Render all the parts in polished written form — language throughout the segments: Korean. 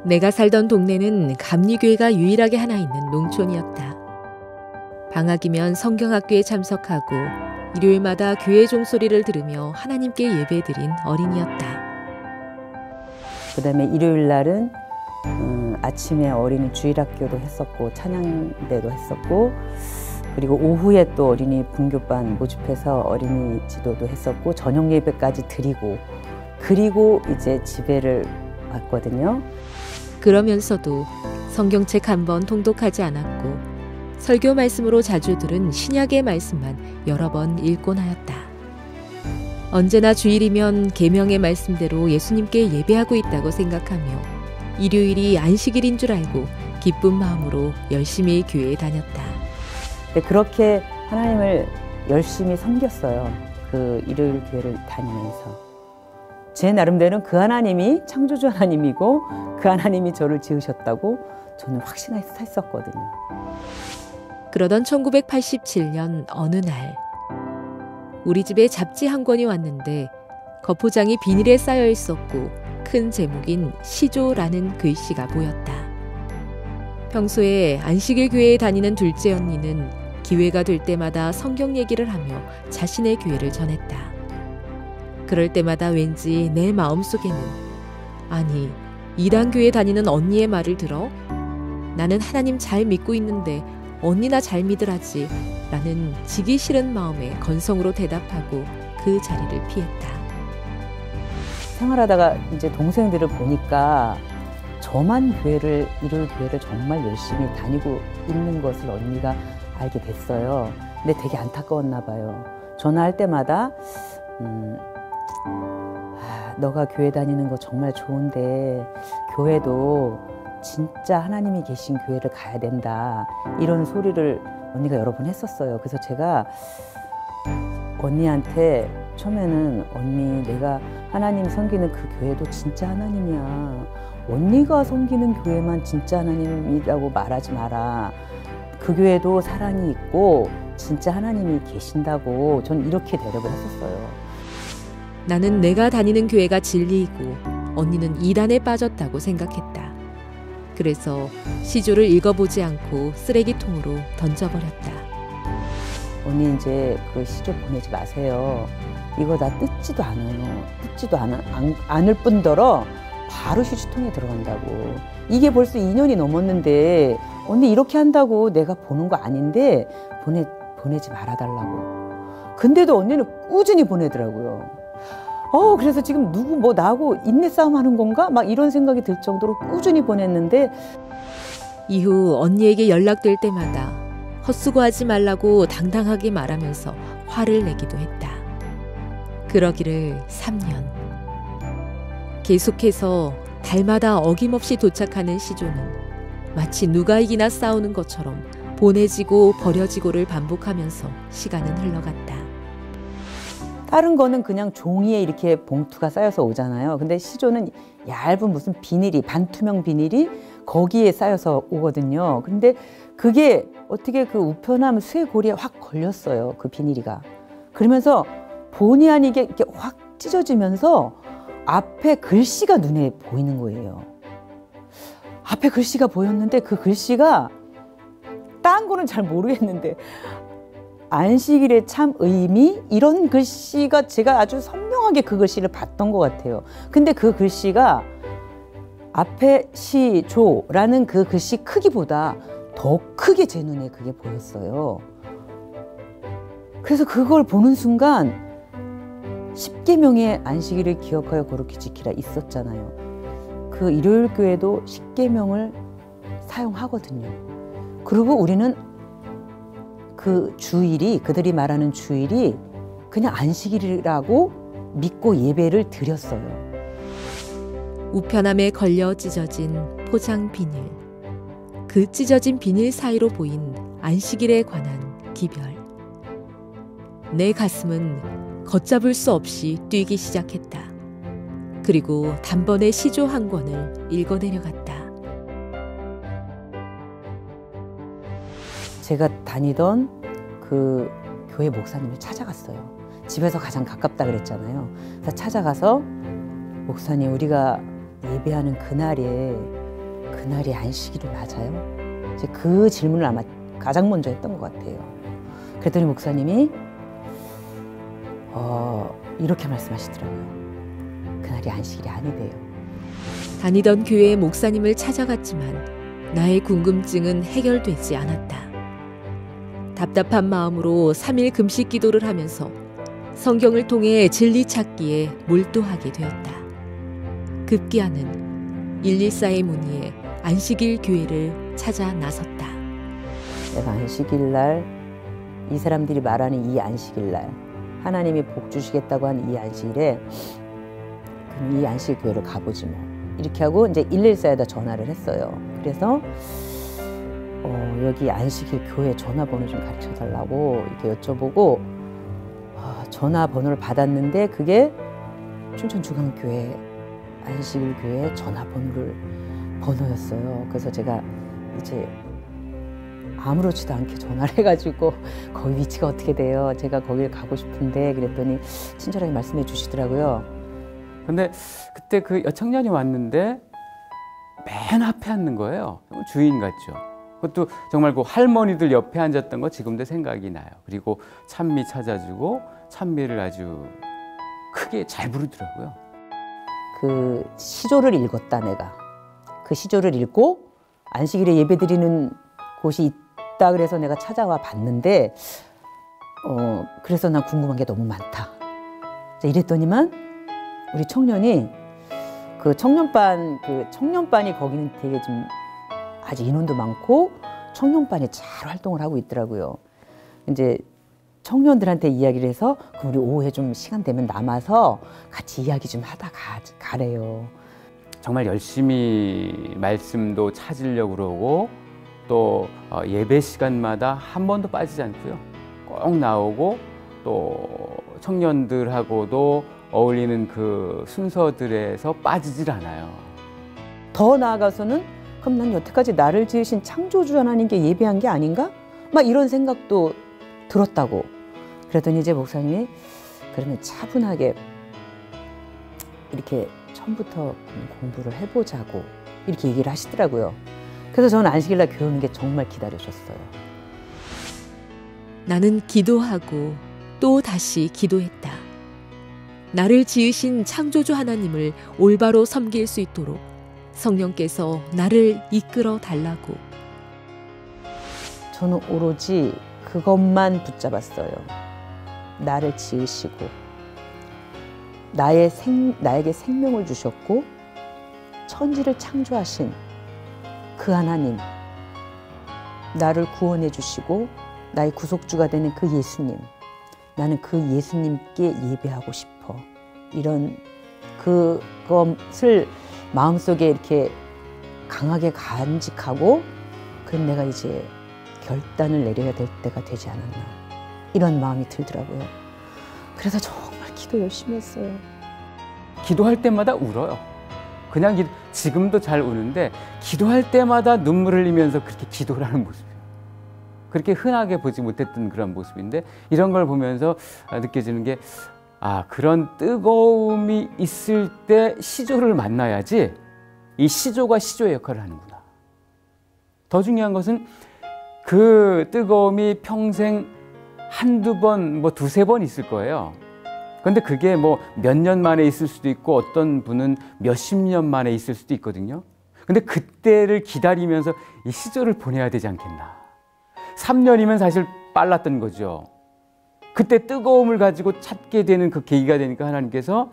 내가 살던 동네는 감리교회가 유일하게 하나 있는 농촌이었다. 방학이면 성경학교에 참석하고 일요일마다 교회 종소리를 들으며 하나님께 예배드린 어린이였다. 그다음에 일요일 날은 아침에 어린이 주일학교도 했었고 찬양대도 했었고, 그리고 오후에 또 어린이 분교반 모집해서 어린이 지도도 했었고 저녁 예배까지 드리고, 그리고 이제 집에를 왔거든요. 그러면서도 성경책 한 번 통독하지 않았고 설교 말씀으로 자주 들은 신약의 말씀만 여러 번 읽곤 하였다. 언제나 주일이면 계명의 말씀대로 예수님께 예배하고 있다고 생각하며 일요일이 안식일인 줄 알고 기쁜 마음으로 열심히 교회에 다녔다. 그렇게 하나님을 열심히 섬겼어요. 그 일요일 교회를 다니면서. 제 나름대로는 그 하나님이 창조주 하나님이고 그 하나님이 저를 지으셨다고 저는 확신했었거든요. 그러던 1987년 어느 날 우리 집에 잡지 한 권이 왔는데 겉포장이 비닐에 쌓여 있었고 큰 제목인 시조라는 글씨가 보였다. 평소에 안식일 교회에 다니는 둘째 언니는 기회가 될 때마다 성경 얘기를 하며 자신의 교회를 전했다. 그럴 때마다 왠지 내 마음속에는, 아니, 이단교회 다니는 언니의 말을 들어? 나는 하나님 잘 믿고 있는데 언니나 잘 믿으라지 라는 지기 싫은 마음에 건성으로 대답하고 그 자리를 피했다. 생활하다가 이제 동생들을 보니까 저만 일요일 교회를 정말 열심히 다니고 있는 것을 언니가 알게 됐어요. 근데 되게 안타까웠나 봐요. 전화할 때마다 너가 교회 다니는 거 정말 좋은데 교회도 진짜 하나님이 계신 교회를 가야 된다, 이런 소리를 언니가 여러 번 했었어요. 그래서 제가 언니한테 처음에는 언니, 내가 하나님 섬기는 그 교회도 진짜 하나님이야. 언니가 섬기는 교회만 진짜 하나님이라고 말하지 마라. 그 교회도 사랑이 있고 진짜 하나님이 계신다고 전 이렇게 대답을 했었어요. 나는 내가 다니는 교회가 진리이고 언니는 이단에 빠졌다고 생각했다. 그래서 시조를 읽어보지 않고 쓰레기통으로 던져버렸다. 언니 이제 그 시조 보내지 마세요. 이거 다 뜯지도 않아요. 뜯지도 않을 뿐더러 바로 휴지통에 들어간다고. 이게 벌써 2년이 넘었는데 언니 이렇게 한다고 내가 보는 거 아닌데 보내지 말아달라고. 근데도 언니는 꾸준히 보내더라고요. 그래서 지금 누구 나하고 인내 싸움 하는 건가? 막 이런 생각이 들 정도로 꾸준히 보냈는데, 이후 언니에게 연락될 때마다 헛수고하지 말라고 당당하게 말하면서 화를 내기도 했다. 그러기를 3년. 계속해서 달마다 어김없이 도착하는 시조는 마치 누가 이기나 싸우는 것처럼 보내지고 버려지고를 반복하면서 시간은 흘러갔다. 다른 거는 그냥 종이에 이렇게 봉투가 쌓여서 오잖아요. 근데 시조는 얇은 무슨 비닐이, 반투명 비닐이 거기에 쌓여서 오거든요. 근데 그게 어떻게 그 우편함 쇠고리에 확 걸렸어요. 그 비닐이가. 그러면서 본의 아니게 이렇게 확 찢어지면서 앞에 글씨가 눈에 보이는 거예요. 앞에 글씨가 보였는데 그 글씨가 딴 거는 잘 모르겠는데 안식일의 참 의미, 이런 글씨가 제가 아주 선명하게 그 글씨를 봤던 것 같아요. 근데 그 글씨가 앞에 시조라는 그 글씨 크기보다 더 크게 제 눈에 그게 보였어요. 그래서 그걸 보는 순간 10계명의 안식일을 기억하여 거룩히 지키라 있었잖아요. 그 일요일 교회도 10계명을 사용하거든요. 그리고 우리는 그 주일이, 그들이 말하는 주일이 그냥 안식일이라고 믿고 예배를 드렸어요. 우편함에 걸려 찢어진 포장 비닐. 그 찢어진 비닐 사이로 보인 안식일에 관한 기별. 내 가슴은 걷잡을 수 없이 뛰기 시작했다. 그리고 단번에 시조 한 권을 읽어내려갔다. 제가 다니던 그 교회 목사님을 찾아갔어요. 집에서 가장 가깝다 그랬잖아요. 그래서 찾아가서 목사님, 우리가 예배하는 그날에 그날이 안식일이 맞아요? 이제 그 질문을 아마 가장 먼저 했던 것 같아요. 그랬더니 목사님이 이렇게 말씀하시더라고요. 그날이 안식일이 아니대요. 다니던 교회의 목사님을 찾아갔지만 나의 궁금증은 해결되지 않았다. 답답한 마음으로 3일 금식 기도를 하면서 성경을 통해 진리 찾기에 몰두하게 되었다. 급기야는 114의 문의에 안식일 교회를 찾아 나섰다. 내가 안식일 날, 이 사람들이 말하는 이 안식일 날, 하나님이 복 주시겠다고 한 이 안식일에 그럼 이 안식일 교회를 가보지 뭐. 이렇게 하고 이제 114에다 전화를 했어요. 그래서 여기 안식일 교회 전화번호 좀 가르쳐 달라고 이렇게 여쭤보고 전화번호를 받았는데 그게 춘천중앙교회 안식일 교회 번호였어요. 그래서 제가 이제 아무렇지도 않게 전화를 해가지고 거기 위치가 어떻게 돼요? 제가 거길 가고 싶은데 그랬더니 친절하게 말씀해 주시더라고요. 근데 그때 그 여청년이 왔는데 맨 앞에 앉는 거예요. 주인 같죠. 그것도 정말 그 할머니들 옆에 앉았던 거 지금도 생각이 나요. 그리고 찬미 찾아주고 찬미를 아주 크게 잘 부르더라고요. 그 시조를 읽었다 내가. 그 시조를 읽고 안식일에 예배드리는 곳이 있다 그래서 내가 찾아와 봤는데 그래서 난 궁금한 게 너무 많다. 이랬더니만 우리 청년이 청년반이 거기는 되게 좀 아주 인원도 많고 청년반이 잘 활동을 하고 있더라고요. 이제 청년들한테 이야기를 해서 그럼 우리 오후에 좀 시간 되면 남아서 같이 이야기 좀 하다 가래요. 정말 열심히 말씀도 찾으려고 그러고 또 예배 시간마다 한 번도 빠지지 않고요. 꼭 나오고 또 청년들하고도 어울리는 그 순서들에서 빠지질 않아요. 더 나아가서는 그럼 난 여태까지 나를 지으신 창조주 하나님께 예배한 게 아닌가? 막 이런 생각도 들었다고. 그랬더니 이제 목사님이 그러면 차분하게 이렇게 처음부터 공부를 해보자고 이렇게 얘기를 하시더라고요. 그래서 저는 안식일날 교회 오는 게 정말 기다려졌어요. 나는 기도하고 또 다시 기도했다. 나를 지으신 창조주 하나님을 올바로 섬길 수 있도록 성령께서 나를 이끌어 달라고. 저는 오로지 그것만 붙잡았어요. 나를 지으시고 나에게 생명을 주셨고 천지를 창조하신 그 하나님, 나를 구원해 주시고 나의 구속주가 되는 그 예수님, 나는 그 예수님께 예배하고 싶어. 이런 그것을 마음속에 이렇게 강하게 간직하고 그럼 내가 이제 결단을 내려야 될 때가 되지 않았나. 이런 마음이 들더라고요. 그래서 정말 기도 열심히 했어요. 기도할 때마다 울어요. 그냥 지금도 잘 우는데 기도할 때마다 눈물 흘리면서 그렇게 기도를 하는 모습이에요. 그렇게 흔하게 보지 못했던 그런 모습인데 이런 걸 보면서 느껴지는 게 그런 뜨거움이 있을 때 시조를 만나야지 이 시조가 시조의 역할을 하는구나. 더 중요한 것은 그 뜨거움이 평생 한두 번, 두세 번 있을 거예요. 근데 그게 몇 년 만에 있을 수도 있고 어떤 분은 몇십 년 만에 있을 수도 있거든요. 근데 그때를 기다리면서 이 시조를 보내야 되지 않겠나. 3년이면 사실 빨랐던 거죠. 그때 뜨거움을 가지고 찾게 되는 그 계기가 되니까 하나님께서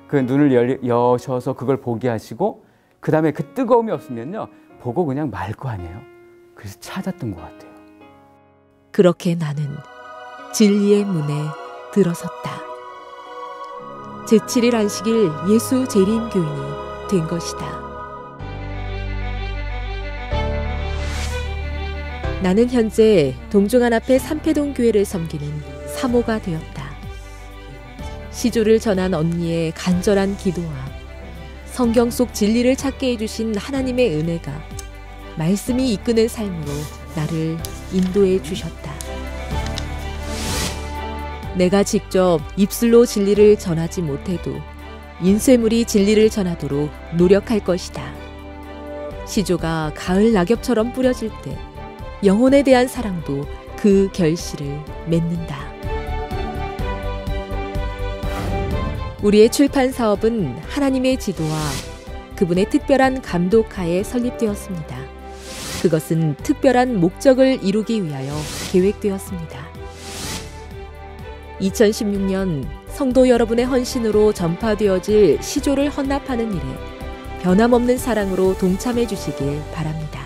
그 눈을 여셔서 그걸 보게 하시고 그 다음에 그 뜨거움이 없으면요. 보고 그냥 말 거 아니에요. 그래서 찾았던 것 같아요. 그렇게 나는 진리의 문에 들어섰다. 제7일 안식일 예수 재림 교인이 된 것이다. 나는 현재 동중안 앞에 삼패동 교회를 섬기는 사모가 되었다. 시조를 전한 언니의 간절한 기도와 성경 속 진리를 찾게 해주신 하나님의 은혜가 말씀이 이끄는 삶으로 나를 인도해 주셨다. 내가 직접 입술로 진리를 전하지 못해도 인쇄물이 진리를 전하도록 노력할 것이다. 시조가 가을 낙엽처럼 뿌려질 때 영혼에 대한 사랑도 그 결실을 맺는다. 우리의 출판 사업은 하나님의 지도와 그분의 특별한 감독하에 설립되었습니다. 그것은 특별한 목적을 이루기 위하여 계획되었습니다. 2016년 성도 여러분의 헌신으로 전파되어질 시조를 헌납하는 일에 변함없는 사랑으로 동참해 주시길 바랍니다.